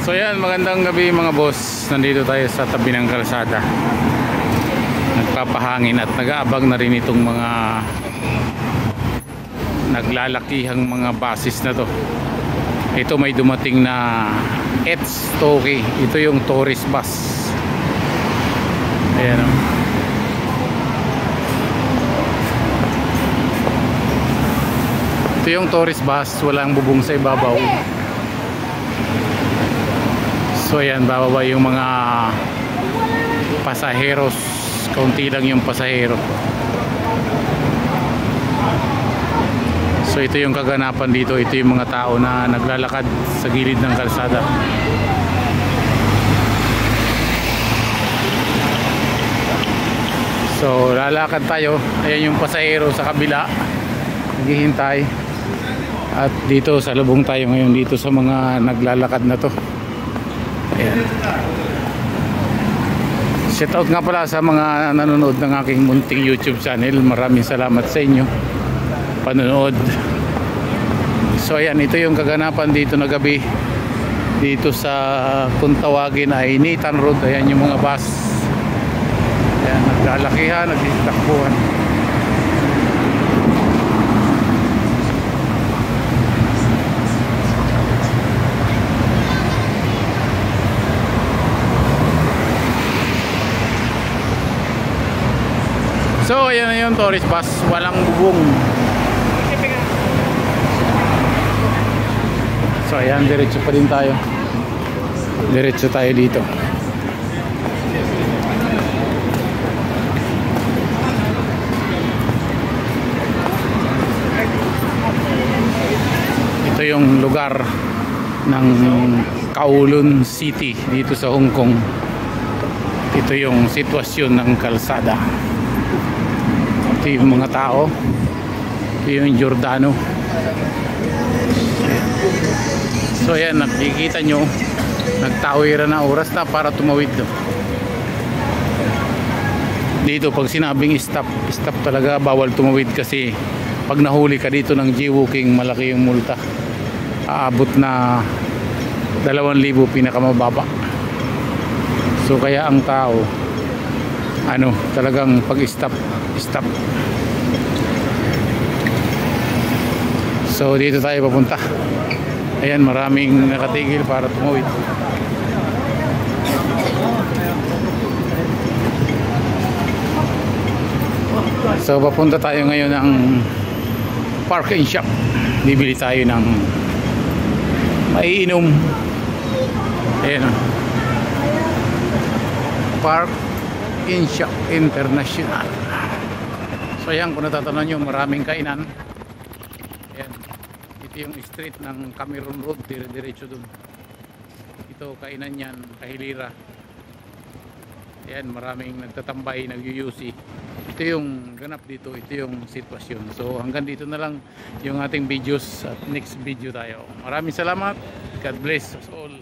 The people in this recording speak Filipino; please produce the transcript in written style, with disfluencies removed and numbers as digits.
So yan, magandang gabi mga boss. Nandito tayo sa tabi ng kalsada. Nagpapahangin at nag-aabang na rin itong mga naglalakihang mga basis na to. Ito may dumating na Toki. Ito yung tourist bus. Ayan o. Ito yung tourist bus, walang bubong sa ibabaw. So ayan, bababa yung mga pasaheros. Kaunti lang yung pasahero. So ito yung kaganapan dito. Ito yung mga tao na naglalakad sa gilid ng kalsada. So lalakad tayo. Ayan yung pasahero sa kabila, naghihintay. At dito sa lubong tayo ngayon dito sa mga naglalakad na to. Ayan. Shout out nga pala sa mga nanonood ng aking munting YouTube channel. Maraming salamat sa inyo panonood. So ayan, ito yung kaganapan dito na gabi dito sa, kung tawagin ay Nathan Road. Ayan yung mga bus. Ayan, naglalakihan, nagtitakbuhan. So ayan na yung tourist bus, walang bubong. So ayan, diretso pa din tayo. Diretso tayo dito. Ito yung lugar ng Kowloon City dito sa Hong Kong. Ito yung sitwasyon ng kalsada. Ito yung mga tao. Ito yung Giordano. So ayan, nakikita nyo, nagtawiran na oras na para tumawid do. Dito pag sinabing stop, stop talaga, bawal tumawid kasi pag nahuli ka dito ng jaywalking, malaki yung multa. Aabot na 2,000 pinakamababa. So kaya ang tao talagang pag stop. So dito tayo papunta. Ayan, maraming nakatigil para tumawid. So papunta tayo ngayon ng Park and Shop. Bibili tayo ng maiinom. Ayan, Park and Shop International. So ayan, kung natatanong nyo, maraming kainan. Ayan, ito yung street ng Cameron Road, diretso dun. Ito kainan yan, kahilira. Ayan, maraming nagtatambay, nag-UUC. Ito yung ganap dito, ito yung sitwasyon. So hanggang dito na lang yung ating videos, at next video tayo. Maraming salamat. God bless us all.